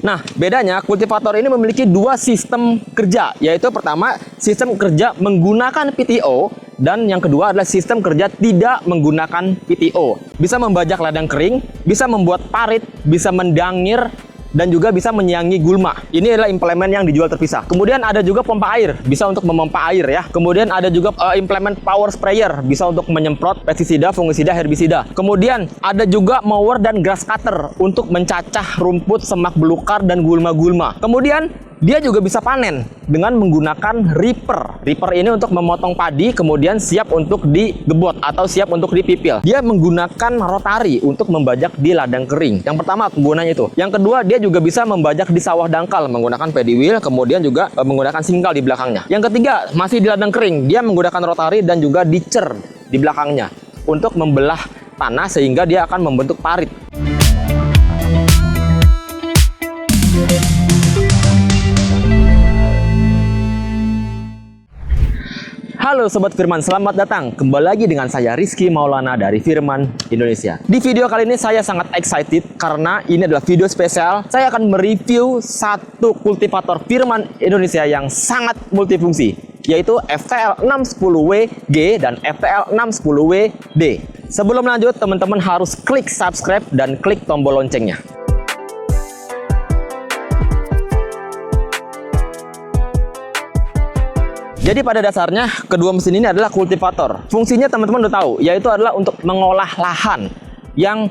Nah, bedanya kultivator ini memiliki dua sistem kerja, yaitu pertama sistem kerja menggunakan PTO dan yang kedua adalah sistem kerja tidak menggunakan PTO. Bisa membajak ladang kering, bisa membuat parit, bisa mendangir, dan juga bisa menyiangi gulma. Ini adalah implemen yang dijual terpisah. Kemudian ada juga pompa air, bisa untuk memompa air ya. Kemudian ada juga implemen power sprayer, bisa untuk menyemprot pestisida, fungisida, herbisida. Kemudian ada juga mower dan grass cutter untuk mencacah rumput, semak belukar, dan gulma-gulma. Kemudian dia juga bisa panen dengan menggunakan ripper. Ripper ini untuk memotong padi, kemudian siap untuk digebot atau siap untuk dipipil. Dia menggunakan rotari untuk membajak di ladang kering. Yang pertama kegunaannya itu. Yang kedua, dia juga bisa membajak di sawah dangkal menggunakan paddy wheel, kemudian juga menggunakan singkal di belakangnya. Yang ketiga, masih di ladang kering. Dia menggunakan rotari dan juga dicer di belakangnya untuk membelah tanah sehingga dia akan membentuk parit. Halo Sobat Firman, selamat datang. Kembali lagi dengan saya Rizky Maulana dari Firman Indonesia. Di video kali ini saya sangat excited karena ini adalah video spesial. Saya akan mereview satu kultivator Firman Indonesia yang sangat multifungsi, yaitu FTL 610WG dan FTL 610WD. Sebelum lanjut, teman-teman harus klik subscribe dan klik tombol loncengnya. Jadi pada dasarnya kedua mesin ini adalah kultivator. Fungsinya teman-teman udah tahu, yaitu adalah untuk mengolah lahan yang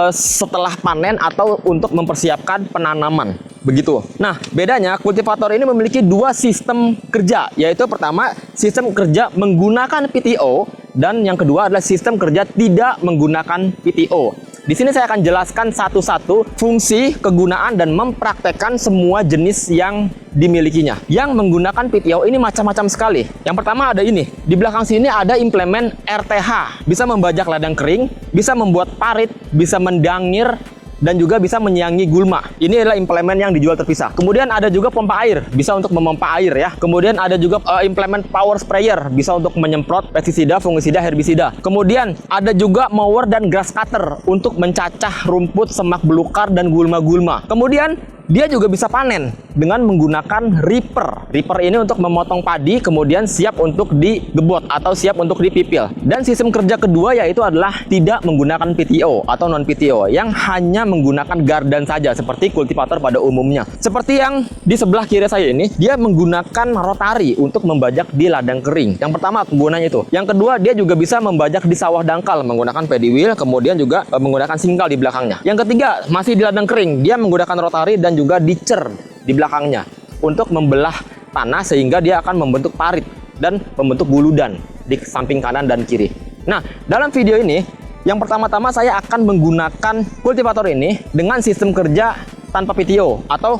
setelah panen atau untuk mempersiapkan penanaman. Begitu. Nah, bedanya kultivator ini memiliki dua sistem kerja, yaitu pertama sistem kerja menggunakan PTO dan yang kedua adalah sistem kerja tidak menggunakan PTO. Di sini saya akan jelaskan satu-satu fungsi, kegunaan, dan mempraktekkan semua jenis yang dimilikinya. Yang menggunakan PTO ini macam-macam sekali. Yang pertama ada ini. Di belakang sini ada implemen RTH. Bisa membajak ladang kering, bisa membuat parit, bisa mendangir, dan juga bisa menyiangi gulma. Ini adalah implemen yang dijual terpisah. Kemudian ada juga pompa air, bisa untuk memompa air ya. Kemudian ada juga implemen power sprayer, bisa untuk menyemprot pestisida, fungisida, herbisida. Kemudian ada juga mower dan grass cutter untuk mencacah rumput, semak belukar, dan gulma-gulma. Kemudian dia juga bisa panen dengan menggunakan ripper. Ripper ini untuk memotong padi, kemudian siap untuk digebot atau siap untuk dipipil. Dan sistem kerja kedua yaitu adalah tidak menggunakan PTO atau non-PTO, yang hanya menggunakan gardan saja seperti kultivator pada umumnya. Seperti yang di sebelah kiri saya ini, dia menggunakan rotari untuk membajak di ladang kering. Yang pertama kegunaannya itu. Yang kedua, dia juga bisa membajak di sawah dangkal menggunakan paddy wheel, kemudian juga menggunakan singkal di belakangnya. Yang ketiga, masih di ladang kering, dia menggunakan rotari dan juga dicer di belakangnya untuk membelah tanah sehingga dia akan membentuk parit dan membentuk guludan di samping kanan dan kiri. Nah, dalam video ini yang pertama-tama saya akan menggunakan kultivator ini dengan sistem kerja tanpa PTO atau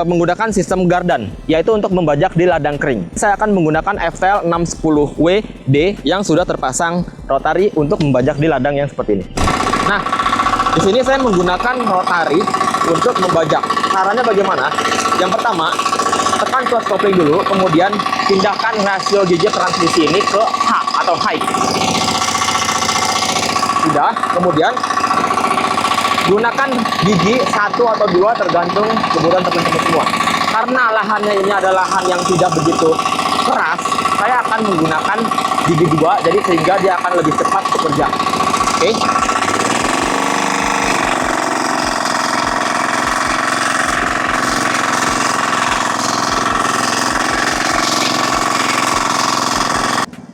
menggunakan sistem gardan, yaitu untuk membajak di ladang kering. Saya akan menggunakan FTL 610WD yang sudah terpasang rotari untuk membajak di ladang yang seperti ini. Nah, di sini saya menggunakan rotari untuk membajak. Caranya bagaimana? Yang pertama, tekan clutch kopling dulu, kemudian pindahkan rasio gigi transmisi ini ke H atau high. Sudah, kemudian gunakan gigi 1 atau 2 tergantung kebutuhan teman-teman semua. Karena lahannya ini adalah lahan yang tidak begitu keras, saya akan menggunakan gigi 2, jadi sehingga dia akan lebih cepat bekerja. Oke.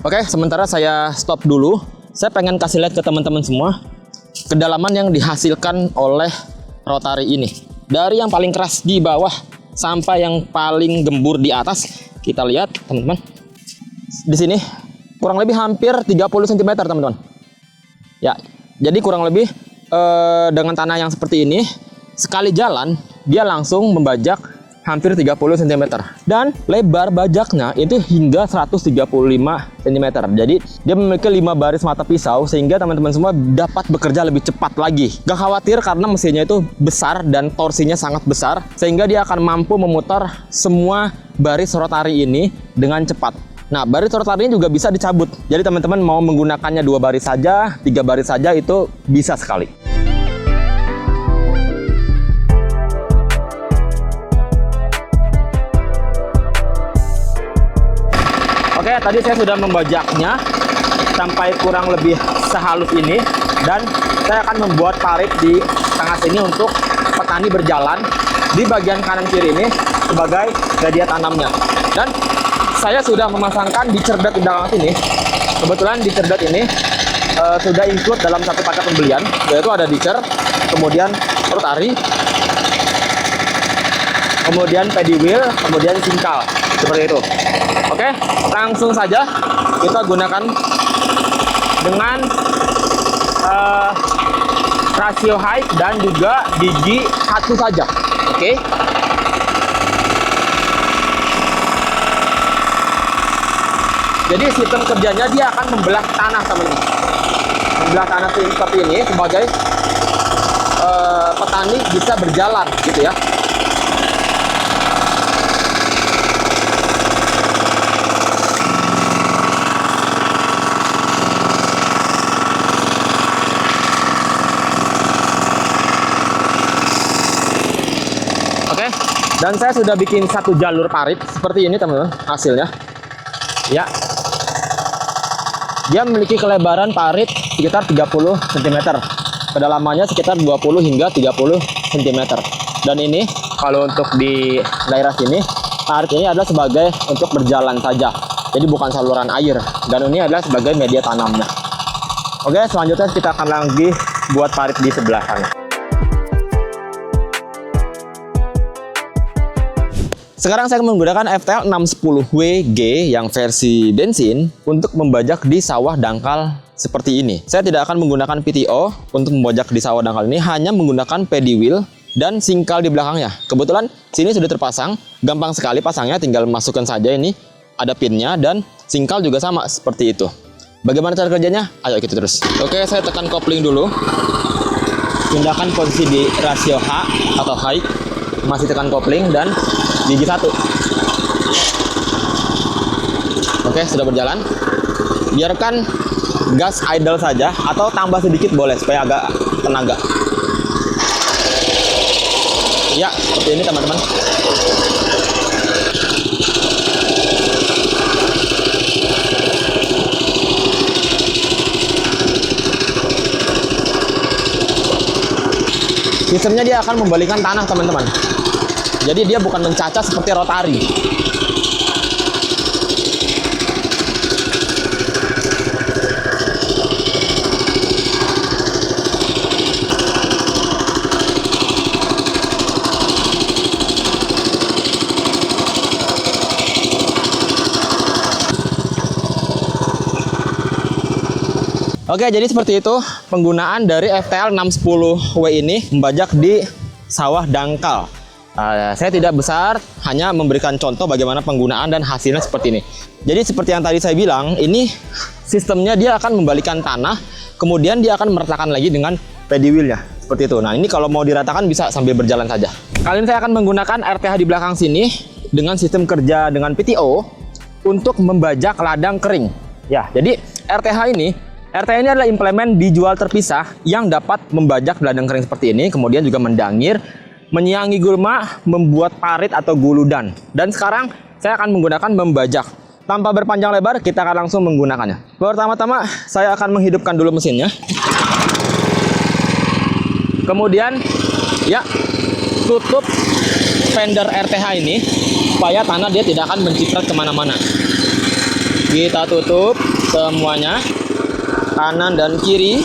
Oke, sementara saya stop dulu. Saya pengen kasih lihat ke teman-teman semua kedalaman yang dihasilkan oleh rotari ini. Dari yang paling keras di bawah sampai yang paling gembur di atas. Kita lihat, teman-teman. Di sini kurang lebih hampir 30 cm, teman-teman. Ya, jadi kurang lebih dengan tanah yang seperti ini, sekali jalan dia langsung membajak hampir 30 cm dan lebar bajaknya itu hingga 135 cm. Jadi dia memiliki 5 baris mata pisau sehingga teman-teman semua dapat bekerja lebih cepat lagi. Gak khawatir karena mesinnya itu besar dan torsinya sangat besar sehingga dia akan mampu memutar semua baris rotari ini dengan cepat. Nah, baris rotari ini juga bisa dicabut. Jadi teman-teman mau menggunakannya 2 baris saja, 3 baris saja itu bisa sekali. Oke, tadi saya sudah membajaknya sampai kurang lebih sehalus ini, dan saya akan membuat parit di tengah sini untuk petani berjalan di bagian kanan kiri ini sebagai media tanamnya. Dan saya sudah memasangkan di cerdat di belakang sini. Kebetulan di cerdat ini sudah include dalam satu paket pembelian, yaitu ada dicer, kemudian rotari, kemudian paddy wheel, kemudian singkal, seperti itu. Oke, langsung saja kita gunakan dengan rasio height dan juga gigi 1 saja. Oke. Jadi sistem kerjanya dia akan membelah tanah, teman-teman. Membelah tanah seperti ini sebagai petani bisa berjalan, gitu ya. Dan saya sudah bikin satu jalur parit seperti ini, teman-teman, hasilnya. Ya. Dia memiliki kelebaran parit sekitar 30 cm. Kedalamannya sekitar 20 hingga 30 cm. Dan ini kalau untuk di daerah sini, parit ini adalah sebagai untuk berjalan saja. Jadi bukan saluran air. Dan ini adalah sebagai media tanamnya. Oke, selanjutnya kita akan lagi buat parit di sebelah sana. Sekarang saya menggunakan FTL 610WG yang versi bensin untuk membajak di sawah dangkal seperti ini. Saya tidak akan menggunakan PTO untuk membajak di sawah dangkal ini, hanya menggunakan paddy wheel dan singkal di belakangnya. Kebetulan sini sudah terpasang, gampang sekali pasangnya, tinggal masukkan saja ini, ada pinnya, dan singkal juga sama seperti itu. Bagaimana cara kerjanya? Ayo kita terus. Oke, saya tekan kopling dulu. Pindahkan posisi di rasio H atau high. Masih tekan kopling dan gigi 1. Oke, sudah berjalan. Biarkan gas idle saja atau tambah sedikit boleh supaya agak tenaga. Ya, seperti ini, teman-teman. Sistemnya dia akan membalikan tanah, teman-teman. Jadi dia bukan mencacah seperti rotari. Oke, jadi seperti itu penggunaan dari FTL 610W ini membajak di sawah dangkal. Saya tidak besar, hanya memberikan contoh bagaimana penggunaan dan hasilnya seperti ini. Jadi seperti yang tadi saya bilang, ini sistemnya dia akan membalikan tanah, kemudian dia akan meratakan lagi dengan paddy wheel-nya. Seperti itu. Nah, ini kalau mau diratakan bisa sambil berjalan saja. Kali ini saya akan menggunakan RTH di belakang sini dengan sistem kerja dengan PTO untuk membajak ladang kering. Ya, jadi RTH ini adalah implemen dijual terpisah yang dapat membajak ladang kering seperti ini, kemudian juga mendangir, menyiangi gulma, membuat parit atau guludan. Dan sekarang saya akan menggunakan membajak. Tanpa berpanjang lebar, kita akan langsung menggunakannya. Pertama-tama saya akan menghidupkan dulu mesinnya. Kemudian ya, tutup fender RTH ini supaya tanah dia tidak akan menciprat kemana-mana. Kita tutup semuanya, kanan dan kiri.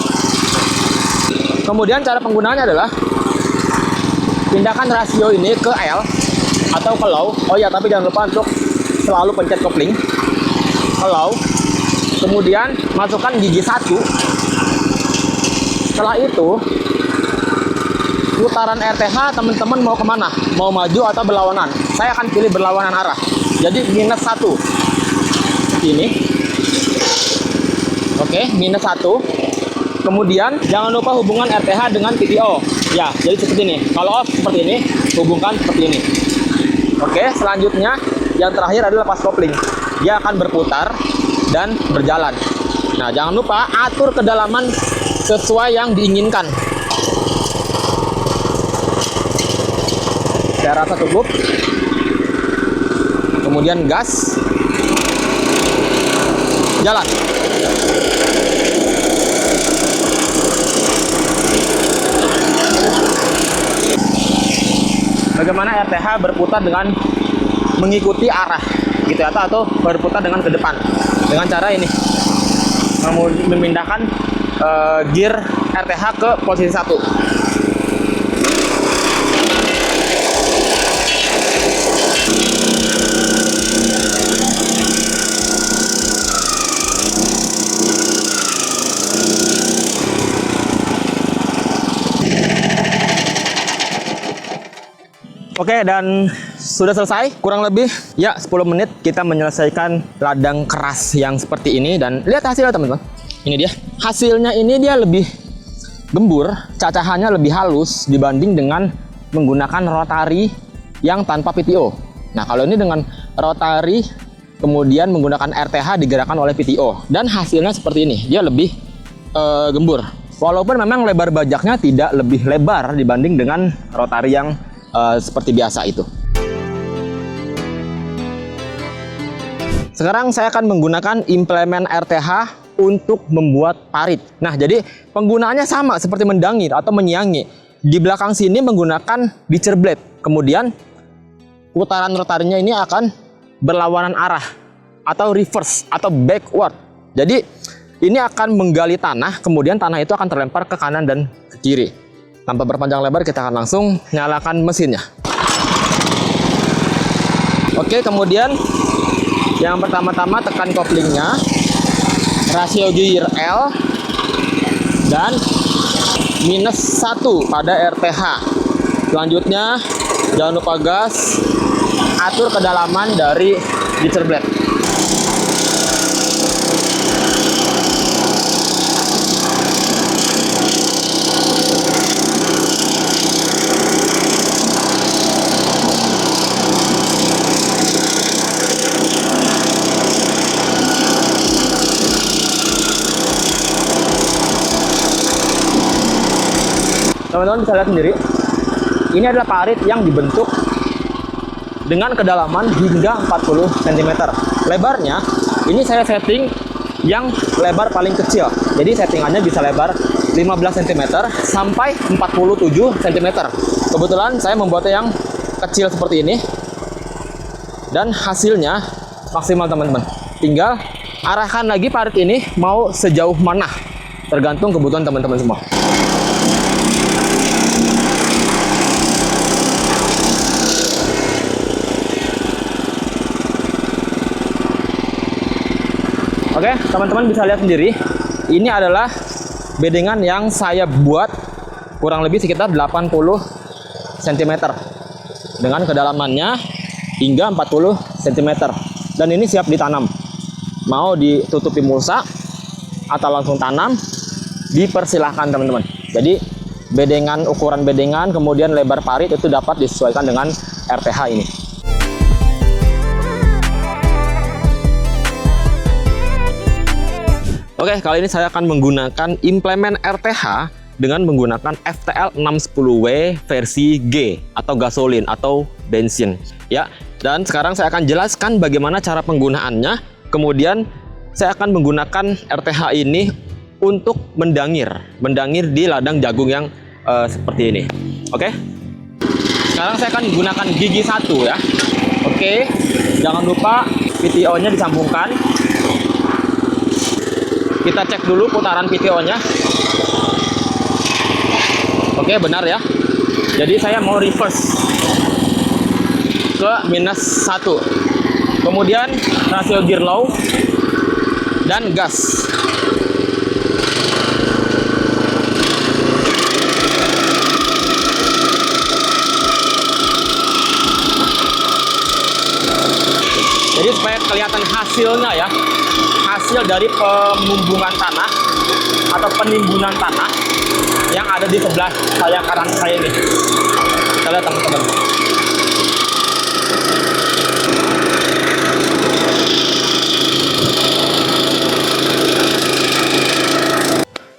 Kemudian cara penggunaannya adalah pindahkan rasio ini ke L atau ke low. Oh ya, tapi jangan lupa untuk selalu pencet kopling ke low. Kemudian masukkan gigi 1. Setelah itu putaran RTH teman-teman mau kemana? Mau maju atau berlawanan? Saya akan pilih berlawanan arah. Jadi -1 seperti ini. Oke, -1. Kemudian jangan lupa hubungan RTH dengan PTO. Ya, jadi seperti ini. Kalau off seperti ini, hubungkan seperti ini. Oke, selanjutnya yang terakhir adalah pas kopling. Dia akan berputar dan berjalan. Nah, jangan lupa atur kedalaman sesuai yang diinginkan. Saya rasa cukup. Kemudian gas. jalan. Bagaimana RTH berputar dengan mengikuti arah gitu ya, atau berputar dengan ke depan dengan cara ini, memindahkan gear RTH ke posisi 1. Oke, dan sudah selesai kurang lebih ya 10 menit kita menyelesaikan ladang keras yang seperti ini. Dan lihat hasilnya teman-teman, ini dia hasilnya. Ini dia lebih gembur, cacahannya lebih halus dibanding dengan menggunakan rotari yang tanpa PTO. Nah, kalau ini dengan rotari kemudian menggunakan RTH digerakkan oleh PTO, dan hasilnya seperti ini, dia lebih gembur, walaupun memang lebar bajaknya tidak lebih lebar dibanding dengan rotari yang seperti biasa itu. Sekarang saya akan menggunakan implemen RTH untuk membuat parit. Nah, jadi penggunaannya sama seperti mendangir atau menyiangi. Di belakang sini menggunakan ditcher blade. Kemudian putaran rotarinya ini akan berlawanan arah atau reverse atau backward. Jadi ini akan menggali tanah, kemudian tanah itu akan terlempar ke kanan dan ke kiri. Tanpa berpanjang lebar, kita akan langsung nyalakan mesinnya. Oke, kemudian yang pertama-tama tekan koplingnya, rasio gear L, dan -1 pada RTH. Selanjutnya, jangan lupa gas, atur kedalaman dari ditcher blade. Teman-teman bisa lihat sendiri, ini adalah parit yang dibentuk dengan kedalaman hingga 40 cm. Lebarnya, ini saya setting yang lebar paling kecil. Jadi settingannya bisa lebar 15 cm sampai 47 cm. Kebetulan saya membuatnya yang kecil seperti ini. Dan hasilnya maksimal teman-teman. Tinggal arahkan lagi parit ini mau sejauh mana. Tergantung kebutuhan teman-teman semua. Oke, teman-teman bisa lihat sendiri, ini adalah bedengan yang saya buat kurang lebih sekitar 80 cm dengan kedalamannya hingga 40 cm, dan ini siap ditanam. Mau ditutupi mulsa atau langsung tanam, dipersilahkan teman-teman. Jadi bedengan, ukuran bedengan, kemudian lebar parit itu dapat disesuaikan dengan RTH ini. Oke, kali ini saya akan menggunakan implemen RTH dengan menggunakan FTL 610W versi G atau gasolin atau bensin ya. Dan sekarang saya akan jelaskan bagaimana cara penggunaannya. Kemudian saya akan menggunakan RTH ini untuk mendangir di ladang jagung yang seperti ini. Oke. Sekarang saya akan menggunakan gigi 1 ya. Oke. Jangan lupa PTO-nya disambungkan. Kita cek dulu putaran PTO-nya. Oke, benar ya. Jadi saya mau reverse ke -1. Kemudian rasio gear low dan gas. Jadi supaya kelihatan hasilnya ya. Hasil dari pemumbungan tanah atau penimbunan tanah yang ada di sebelah saya kanan saya ini. Kita lihat teman-teman.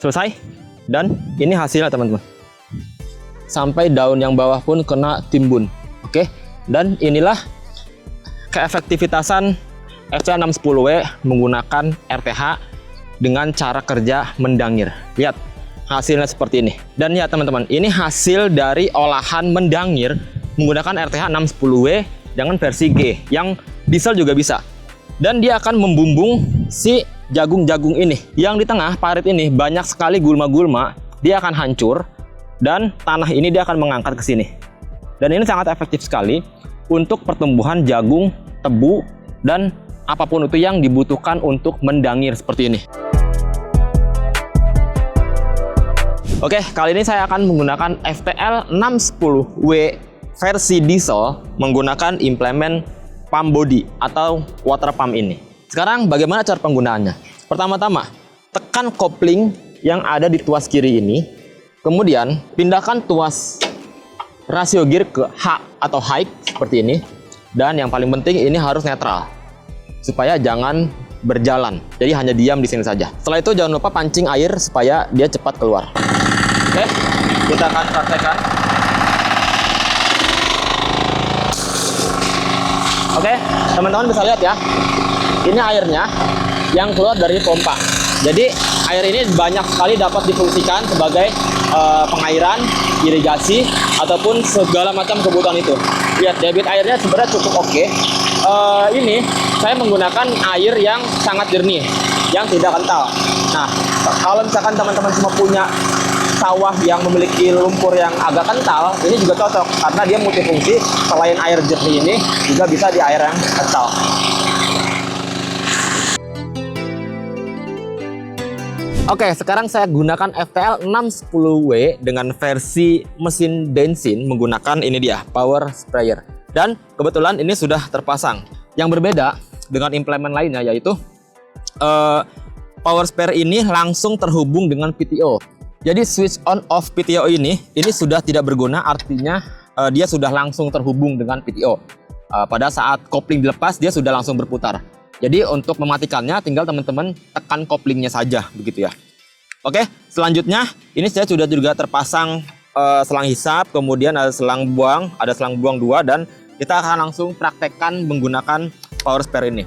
Selesai, dan ini hasilnya teman-teman. Sampai daun yang bawah pun kena timbun. Oke, dan inilah keefektivitasan FCL610W menggunakan RTH dengan cara kerja mendangir. Lihat hasilnya seperti ini. Dan ya teman-teman, ini hasil dari olahan mendangir menggunakan RTH610W dengan versi G, yang diesel juga bisa. Dan dia akan membumbung si jagung-jagung ini. Yang di tengah parit ini banyak sekali gulma-gulma, dia akan hancur dan tanah ini dia akan mengangkat ke sini. Dan ini sangat efektif sekali untuk pertumbuhan jagung, tebu, dan apapun itu yang dibutuhkan untuk mendangir seperti ini. Oke, kali ini saya akan menggunakan FTL610W versi diesel menggunakan implement pump body atau water pump ini. Sekarang bagaimana cara penggunaannya? Pertama-tama, tekan kopling yang ada di tuas kiri ini, kemudian pindahkan tuas rasio gear ke H atau high seperti ini, dan yang paling penting ini harus netral supaya jangan berjalan, jadi hanya diam di sini saja. Setelah itu jangan lupa pancing air supaya dia cepat keluar. Oke, kita akan praktekkan. Oke, teman-teman bisa lihat ya, ini airnya yang keluar dari pompa. Jadi air ini banyak sekali dapat difungsikan sebagai pengairan, irigasi, ataupun segala macam kebutuhan itu. Lihat, debit airnya sebenarnya cukup oke. Ini saya menggunakan air yang sangat jernih, yang tidak kental. Nah, kalau misalkan teman-teman cuma punya sawah yang memiliki lumpur yang agak kental, ini juga cocok karena dia multifungsi. Selain air jernih ini, juga bisa di air yang kental. Oke, sekarang saya gunakan FTL610W dengan versi mesin bensin menggunakan ini dia, power sprayer. Dan kebetulan ini sudah terpasang. Yang berbeda dengan implement lainnya yaitu power sprayer ini langsung terhubung dengan PTO. Jadi switch on off PTO ini sudah tidak berguna, artinya dia sudah langsung terhubung dengan PTO. Pada saat kopling dilepas, dia sudah langsung berputar. Jadi untuk mematikannya tinggal teman-teman tekan koplingnya saja, begitu ya. Oke, selanjutnya ini saya sudah juga terpasang selang hisap, kemudian ada selang buang 2, dan kita akan langsung praktekkan menggunakan power sprayer ini.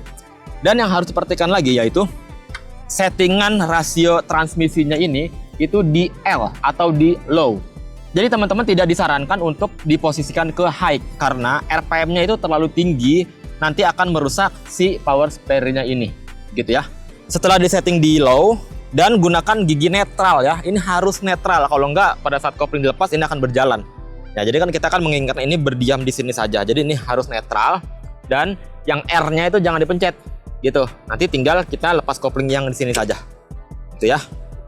Dan yang harus diperhatikan lagi yaitu settingan rasio transmisinya ini itu di L atau di low. Jadi teman-teman tidak disarankan untuk diposisikan ke high karena RPM-nya itu terlalu tinggi, nanti akan merusak si power sprayer-nya ini, gitu ya. Setelah disetting di low dan gunakan gigi netral ya, ini harus netral, kalau enggak pada saat kopling dilepas ini akan berjalan. Ya, jadi kan kita akan menginginkan ini berdiam di sini saja, jadi ini harus netral dan yang R-nya itu jangan dipencet, gitu. Nanti tinggal kita lepas kopling yang di sini saja, gitu ya.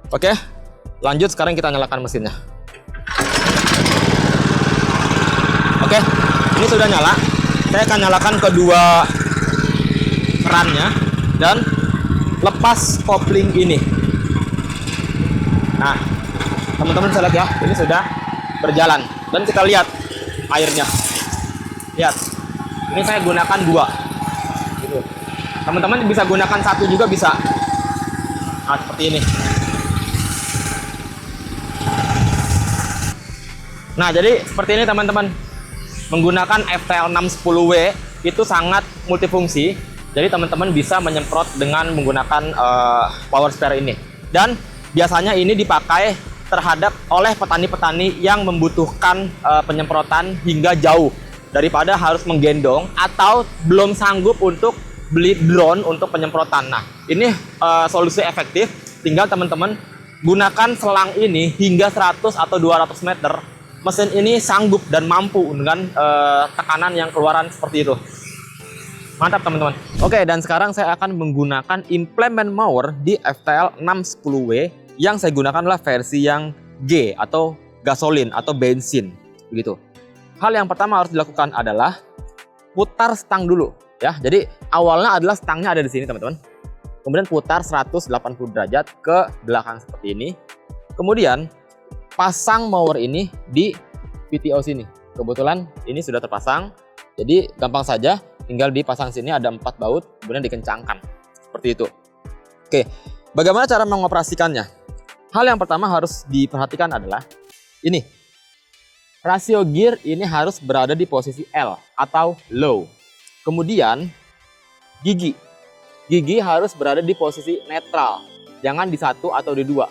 Oke, lanjut sekarang kita nyalakan mesinnya. Oke, ini sudah nyala. Saya akan nyalakan kedua kerannya dan lepas kopling ini. Nah, teman-teman bisa lihat ya, ini sudah berjalan. Dan kita lihat airnya. Lihat, ini saya gunakan 2. Teman-teman bisa gunakan 1 juga bisa. Nah, seperti ini. Nah, jadi seperti ini teman-teman. Menggunakan FTL610W itu sangat multifungsi. Jadi teman-teman bisa menyemprot dengan menggunakan power sprayer ini. Dan biasanya ini dipakai terhadap oleh petani-petani yang membutuhkan penyemprotan hingga jauh daripada harus menggendong atau belum sanggup untuk beli drone untuk penyemprotan. Nah, ini solusi efektif. Tinggal teman-teman gunakan selang ini hingga 100 atau 200 meter. Mesin ini sanggup dan mampu dengan tekanan yang keluaran seperti itu. Mantap teman-teman. Oke, dan sekarang saya akan menggunakan implement mower di FTL610W. Yang saya gunakan adalah versi yang G atau gasolin atau bensin, begitu. Hal yang pertama harus dilakukan adalah putar stang dulu, ya. Jadi awalnya adalah stangnya ada di sini teman-teman. Kemudian putar 180 derajat ke belakang seperti ini. Kemudian pasang mower ini di PTO sini. Kebetulan ini sudah terpasang, jadi gampang saja. Tinggal dipasang sini, ada 4 baut, kemudian dikencangkan seperti itu. Oke, bagaimana cara mengoperasikannya? Hal yang pertama harus diperhatikan adalah ini. Rasio gear ini harus berada di posisi L atau low. Kemudian gigi gigi harus berada di posisi netral, jangan di satu atau di dua.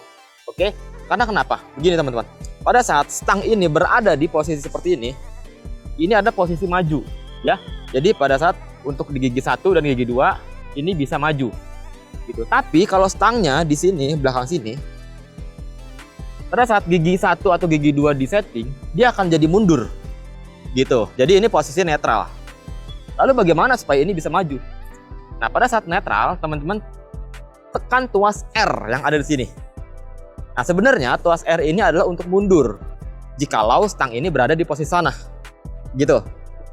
Oke, karena kenapa? Begini teman-teman, pada saat stang ini berada di posisi seperti ini ada posisi maju, ya. Jadi pada saat untuk di gigi 1 dan gigi 2 ini bisa maju, gitu. Tapi kalau stangnya di sini, belakang sini, pada saat gigi 1 atau gigi 2 di setting, dia akan jadi mundur, gitu. Jadi ini posisi netral. Lalu bagaimana supaya ini bisa maju? Nah, pada saat netral, teman-teman tekan tuas R yang ada di sini. Nah, sebenarnya tuas R ini adalah untuk mundur jikalau stang ini berada di posisi sana. Gitu.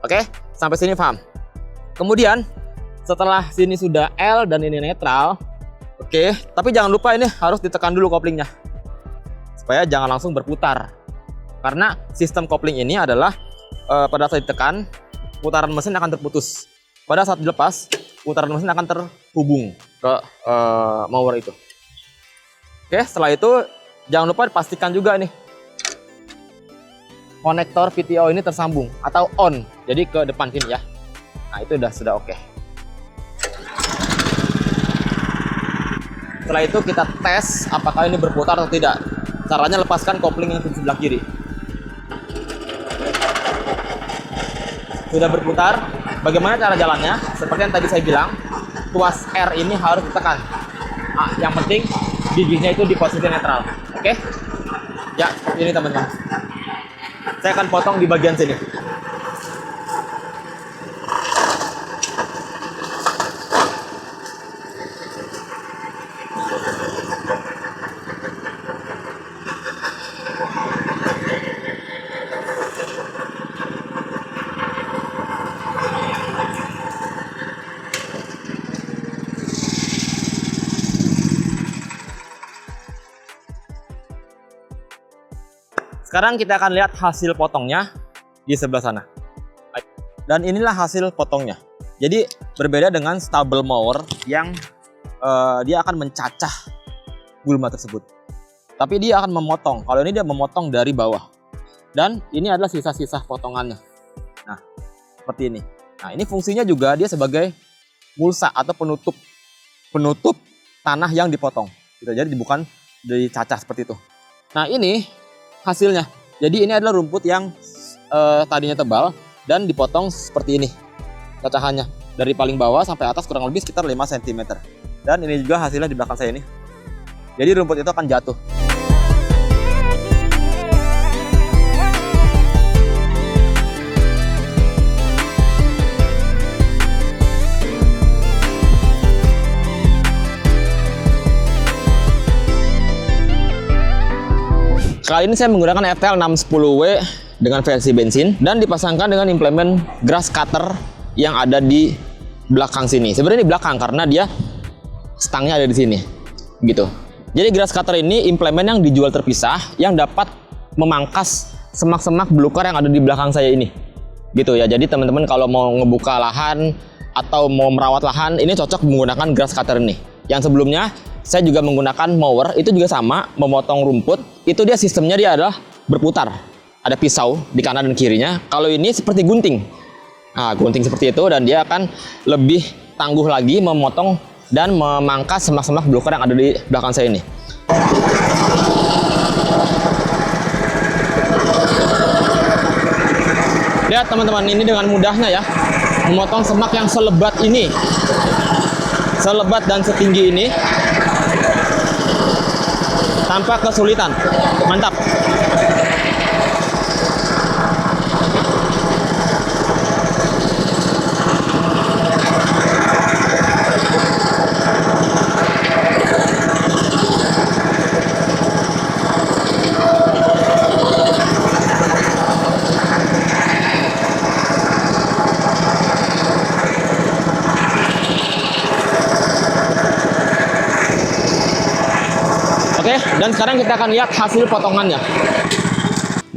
Oke, sampai sini paham? Kemudian, setelah sini sudah L dan ini netral, oke, tapi jangan lupa ini harus ditekan dulu koplingnya. Supaya jangan langsung berputar. Karena sistem kopling ini adalah pada saat ditekan, putaran mesin akan terputus. Pada saat dilepas, putaran mesin akan terhubung ke mower itu. Oke, setelah itu jangan lupa pastikan juga nih konektor PTO ini tersambung atau on, jadi ke depan sini ya. Nah, itu sudah oke. Setelah itu kita tes apakah ini berputar atau tidak. Caranya lepaskan kopling yang di sebelah kiri. Sudah berputar. Bagaimana cara jalannya? Seperti yang tadi saya bilang, tuas R ini harus ditekan. Nah, yang penting giginya itu di posisi netral. Oke? Ya, seperti ini teman-teman. Saya akan potong di bagian sini. Sekarang kita akan lihat hasil potongnya di sebelah sana. Dan inilah hasil potongnya. Jadi berbeda dengan stable mower yang dia akan mencacah gulma tersebut. Tapi dia akan memotong. Kalau ini dia memotong dari bawah. Dan ini adalah sisa-sisa potongannya. Nah, seperti ini. Nah, ini fungsinya juga dia sebagai mulsa atau penutup tanah yang dipotong. Gitu. Jadi bukan dicacah seperti itu. Nah, ini hasilnya. Jadi ini adalah rumput yang tadinya tebal dan dipotong seperti ini cacahannya dari paling bawah sampai atas kurang lebih sekitar 5 cm. Dan ini juga hasilnya di belakang saya ini. Jadi rumput itu akan jatuh. Kali ini saya menggunakan FTL 610W dengan versi bensin dan dipasangkan dengan implemen grass cutter yang ada di belakang sini. Sebenarnya di belakang karena dia stangnya ada di sini, gitu. Jadi grass cutter ini implemen yang dijual terpisah yang dapat memangkas semak-semak belukar yang ada di belakang saya ini, gitu ya. Jadi teman-teman kalau mau ngebuka lahan atau mau merawat lahan, ini cocok menggunakan grass cutter ini. Yang sebelumnya saya juga menggunakan mower, itu juga sama, memotong rumput. Itu dia sistemnya dia adalah berputar. Ada pisau di kanan dan kirinya. Kalau ini seperti gunting. Nah, gunting seperti itu dan dia akan lebih tangguh lagi memotong dan memangkas semak-semak belukar yang ada di belakang saya ini. Lihat teman-teman, ini dengan mudahnya ya. Memotong semak yang selebat ini. Selebat dan setinggi ini. Tanpa kesulitan. Mantap. Oke, dan sekarang kita akan lihat hasil potongannya.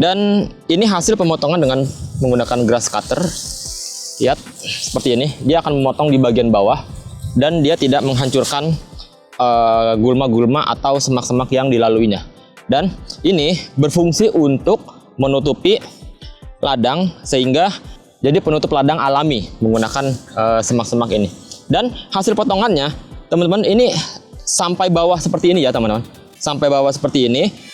Dan ini hasil pemotongan dengan menggunakan grass cutter. Lihat, seperti ini. Dia akan memotong di bagian bawah. Dan dia tidak menghancurkan gulma-gulma atau semak-semak yang dilaluinya. Dan ini berfungsi untuk menutupi ladang sehingga jadi penutup ladang alami menggunakan semak-semak ini. Dan hasil potongannya, teman-teman, ini sampai bawah seperti ini ya, teman-teman. Sampai bawah seperti ini.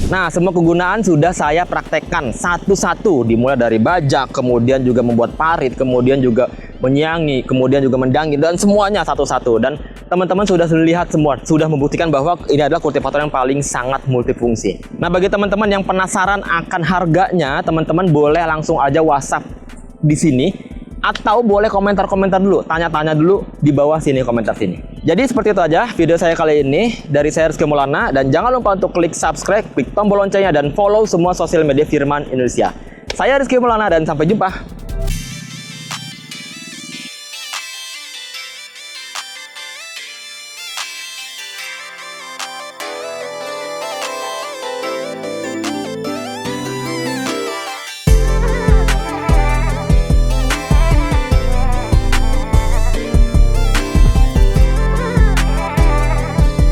Nah, semua kegunaan sudah saya praktekkan satu-satu, dimulai dari bajak, kemudian juga membuat parit, kemudian juga menyiangi, kemudian juga mendangin, dan semuanya satu-satu. Dan teman-teman sudah lihat semua, sudah membuktikan bahwa ini adalah kultivator yang paling sangat multifungsi. Nah, bagi teman-teman yang penasaran akan harganya, teman-teman boleh langsung aja WhatsApp di sini, atau boleh komentar-komentar dulu, tanya-tanya dulu di bawah sini, komentar sini. Jadi seperti itu aja video saya kali ini. Dari saya Rizky Maulana, dan jangan lupa untuk klik subscribe, klik tombol loncengnya, dan follow semua sosial media Firman Indonesia. Saya Rizky Maulana, dan sampai jumpa.